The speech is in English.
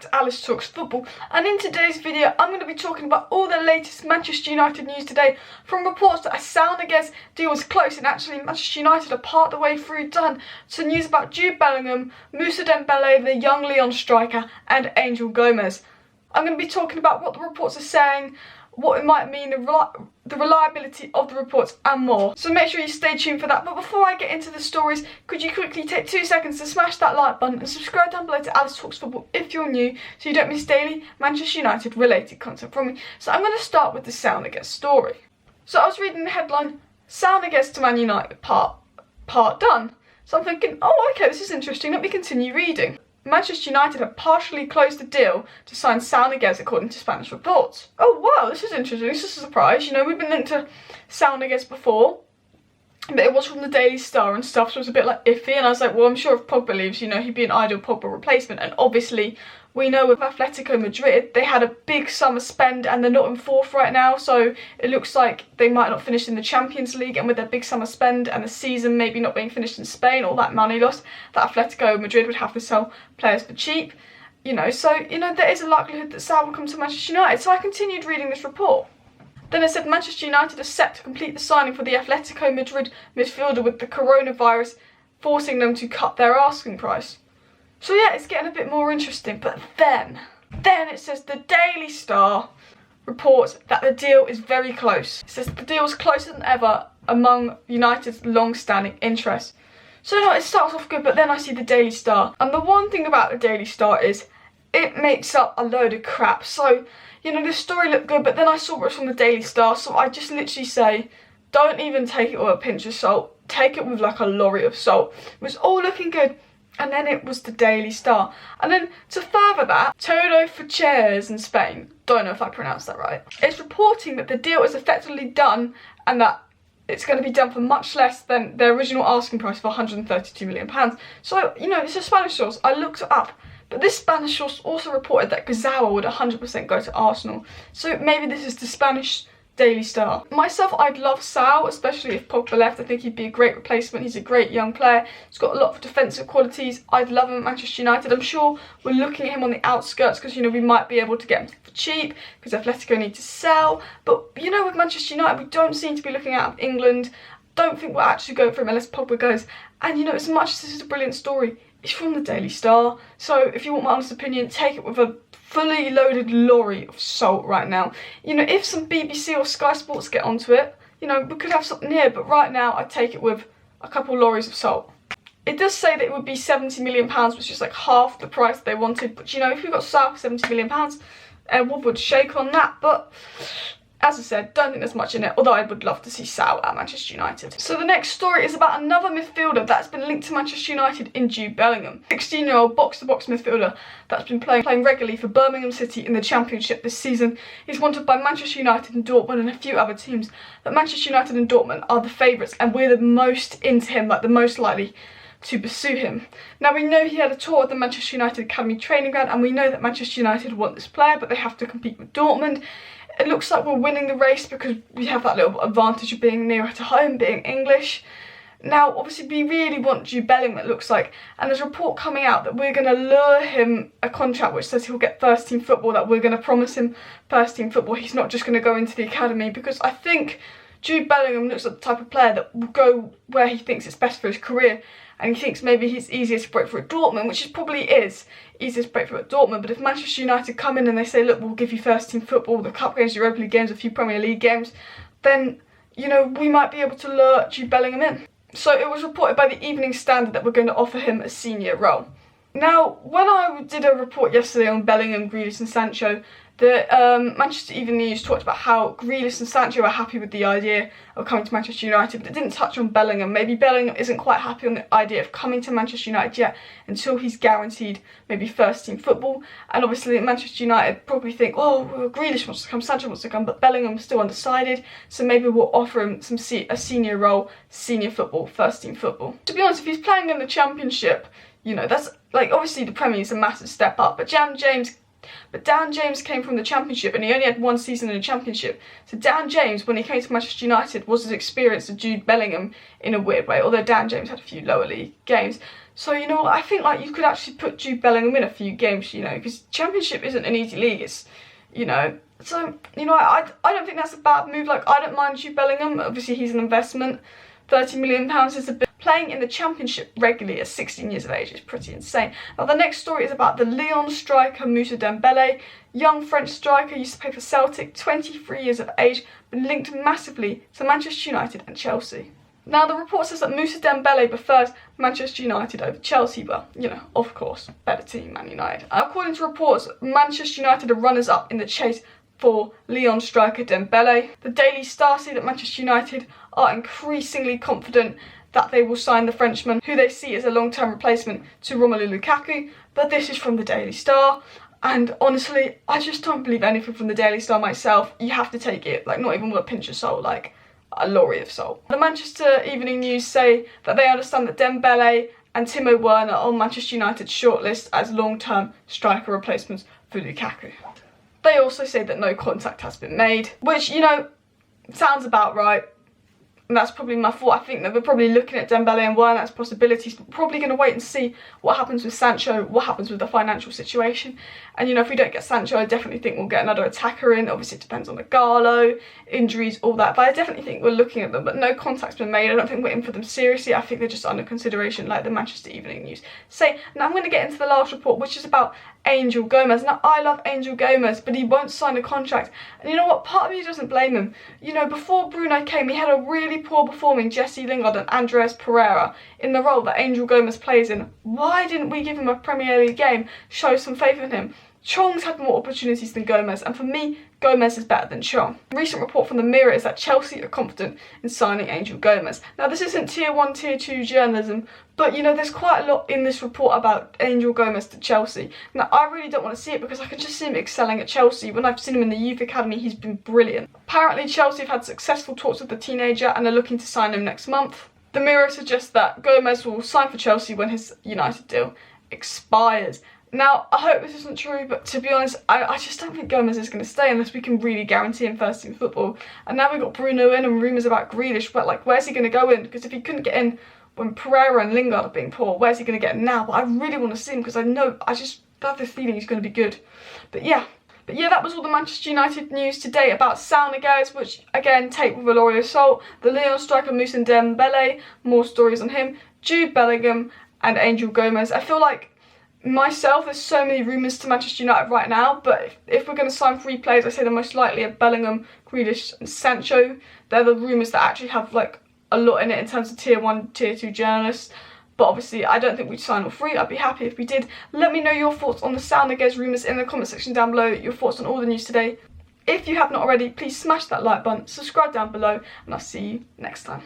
back to Alice Talks Football, and in today's video I'm going to be talking about all the latest Manchester United news today, from reports that a Saul Niguez deal was close and actually Manchester United are part of the way through done, to news about Jude Bellingham, Moussa Dembele, the young Lyon striker, and Angel Gomes. I'm going to be talking about what the reports are saying, what it might mean, the reliability of the reports, and more. So make sure you stay tuned for that. But before I get into the stories, could you quickly take 2 seconds to smash that like button and subscribe down below to Alice Talks Football if you're new, so you don't miss daily Manchester United related content from me. So I'm going to start with the Saul Niguez story. So I was reading the headline, Saul Niguez to Man United part done. So I'm thinking, oh okay, this is interesting, let me continue reading. Manchester United have partially closed the deal to sign Saul Niguez according to Spanish reports. Oh wow, this is interesting, this is a surprise. You know, we've been linked to Saul Niguez before, but it was from the Daily Star and stuff, so it was a bit like iffy, and I was like, well, I'm sure if Pogba leaves, you know, he'd be an ideal Pogba replacement. And obviously we know with Athletico Madrid, they had a big summer spend and they're not in fourth right now, so it looks like they might not finish in the Champions League, and with their big summer spend and the season maybe not being finished in Spain, all that money lost, that Athletico Madrid would have to sell players for cheap, you know, so, you know, there is a likelihood that Saul will come to Manchester United. So I continued reading this report. Then it said Manchester United are set to complete the signing for the Athletico Madrid midfielder, with the coronavirus forcing them to cut their asking price. So yeah, it's getting a bit more interesting, but then it says the Daily Star reports that the deal is very close. It says the deal is closer than ever among United's long-standing interests. So you know, it starts off good, but then I see the Daily Star. And the one thing about the Daily Star is it makes up a load of crap. So, you know, this story looked good, but then I saw it was from the Daily Star, so I just literally say, don't even take it with a pinch of salt. Take it with like a lorry of salt. It was all looking good. And then it was the Daily Star. And then to further that, Todo for Chairs in Spain, don't know if I pronounced that right, it's reporting that the deal is effectively done and that it's going to be done for much less than their original asking price of £132 million. So, you know, it's a Spanish source. I looked it up. But this Spanish source also reported that Gazzara would 100% go to Arsenal. So maybe this is the Spanish Daily Star. Myself, I'd love Saul, especially if Pogba left. I think he'd be a great replacement. He's a great young player. He's got a lot of defensive qualities. I'd love him at Manchester United. I'm sure we're looking at him on the outskirts because, you know, we might be able to get him for cheap because Atletico need to sell. But, you know, with Manchester United, we don't seem to be looking out of England. Don't think we'll actually go for him unless Pogba goes. And, you know, as much as this is a brilliant story, it's from the Daily Star. So if you want my honest opinion, take it with a fully loaded lorry of salt right now. You know, if some BBC or Sky Sports get onto it, you know, we could have something here, but right now I'd take it with a couple lorries of salt. It does say that it would be £70 million, which is like half the price they wanted, but you know, if we got Saul for £70 million, everyone would shake on that. But as I said, don't think there's much in it, although I would love to see Saul at Manchester United. So the next story is about another midfielder that's been linked to Manchester United in Jude Bellingham. 16-year-old box-to-box midfielder that's been playing regularly for Birmingham City in the Championship this season. He's wanted by Manchester United and Dortmund and a few other teams, but Manchester United and Dortmund are the favourites, and we're the most into him, like the most likely to pursue him. Now, we know he had a tour of the Manchester United Academy training ground, and we know that Manchester United want this player, but they have to compete with Dortmund. It looks like we're winning the race because we have that little advantage of being nearer to home, being English. Now, obviously, we really want Jude Bellingham, it looks like, and there's a report coming out that we're going to lure him a contract which says he'll get first team football, that we're going to promise him first team football. He's not just going to go into the academy, because I think Jude Bellingham looks like the type of player that will go where he thinks it's best for his career, and he thinks maybe he's easiest to break through at Dortmund, which it probably is easiest to break through at Dortmund. But if Manchester United come in and they say, look, we'll give you first team football, the cup games, Europa League games, a few Premier League games, then, you know, we might be able to lure Jude Bellingham in. So it was reported by the Evening Standard that we're going to offer him a senior role. Now, when I did a report yesterday on Bellingham, Grealish and Sancho, the Manchester Evening News talked about how Grealish and Sancho are happy with the idea of coming to Manchester United, but it didn't touch on Bellingham. Maybe Bellingham isn't quite happy on the idea of coming to Manchester United yet until he's guaranteed maybe first team football. And obviously Manchester United probably think, oh, well, Grealish wants to come, Sancho wants to come, but Bellingham's still undecided, so maybe we'll offer him a senior role, senior football, first team football. To be honest, if he's playing in the Championship, you know, that's like, obviously the Premier League's a massive step up, but Dan James came from the Championship and he only had one season in the Championship. So Dan James, when he came to Manchester United, was as experienced as Jude Bellingham in a weird way, although Dan James had a few lower league games. So, you know, I think like you could actually put Jude Bellingham in a few games, you know, because Championship isn't an easy league. It's, you know, so, you know, I don't think that's a bad move. Like, I don't mind Jude Bellingham. Obviously, he's an investment. £30 million is a bit. Playing in the Championship regularly at 16 years of age is pretty insane. Now, the next story is about the Lyon striker Moussa Dembele. Young French striker, used to play for Celtic, 23 years of age, been linked massively to Manchester United and Chelsea. Now, the report says that Moussa Dembele prefers Manchester United over Chelsea. Well, you know, of course, better team, Man United. According to reports, Manchester United are runners-up in the chase for Lyon striker Dembele. The Daily Star say that Manchester United are increasingly confident that they will sign the Frenchman, who they see as a long-term replacement to Romelu Lukaku. But this is from the Daily Star. And honestly, I just don't believe anything from the Daily Star myself. You have to take it, like, not even with a pinch of salt, like a lorry of salt. The Manchester Evening News say that they understand that Dembele and Timo Werner are on Manchester United's shortlist as long-term striker replacements for Lukaku. They also say that no contact has been made, which, you know, sounds about right. And that's probably my fault. I think that we're probably looking at Dembele and Werner as possibilities, but probably going to wait and see what happens with Sancho, what happens with the financial situation. And, you know, if we don't get Sancho, I definitely think we'll get another attacker in. Obviously, it depends on the Gallo, injuries, all that. But I definitely think we're looking at them. But no contact's been made. I don't think we're in for them seriously. I think they're just under consideration, like the Manchester Evening News say. Now, I'm going to get into the last report, which is about Angel Gomes. Now, I love Angel Gomes, but he won't sign a contract. And you know what? Part of me doesn't blame him. You know, before Bruno came, he had a really poor performing Jesse Lingard and Andreas Pereira in the role that Angel Gomes plays in. Why didn't we give him a Premier League game, show some faith in him? Chong's had more opportunities than Gomes, and for me, Gomes is better than Chong. A recent report from the Mirror is that Chelsea are confident in signing Angel Gomes. Now, this isn't tier 1, tier 2 journalism, but, you know, there's quite a lot in this report about Angel Gomes to Chelsea. Now, I really don't want to see it because I can just see him excelling at Chelsea. When I've seen him in the youth academy, he's been brilliant. Apparently, Chelsea have had successful talks with the teenager and are looking to sign him next month. The Mirror suggests that Gomes will sign for Chelsea when his United deal expires. Now, I hope this isn't true, but to be honest, I just don't think Gomes is going to stay unless we can really guarantee him first team football. And now we've got Bruno in and rumours about Grealish, but, like, where's he going to go in? Because if he couldn't get in when Pereira and Lingard are being poor, where's he going to get in now? But I really want to see him because I just have the feeling he's going to be good. But yeah, that was all the Manchester United news today about Saul Niguez, which, again, take with a lorry of salt. The Lyon striker Moussa Dembele, more stories on him. Jude Bellingham and Angel Gomes. I feel like myself, there's so many rumours to Manchester United right now, but if we're going to sign 3 players, I say the most likely are Bellingham, Grealish and Sancho. They're the rumours that actually have, like, a lot in it in terms of tier 1, tier 2 journalists. But obviously, I don't think we'd sign all 3. I'd be happy if we did. Let me know your thoughts on the Saul Niguez rumours in the comment section down below, your thoughts on all the news today. If you have not already, please smash that like button, subscribe down below, and I'll see you next time.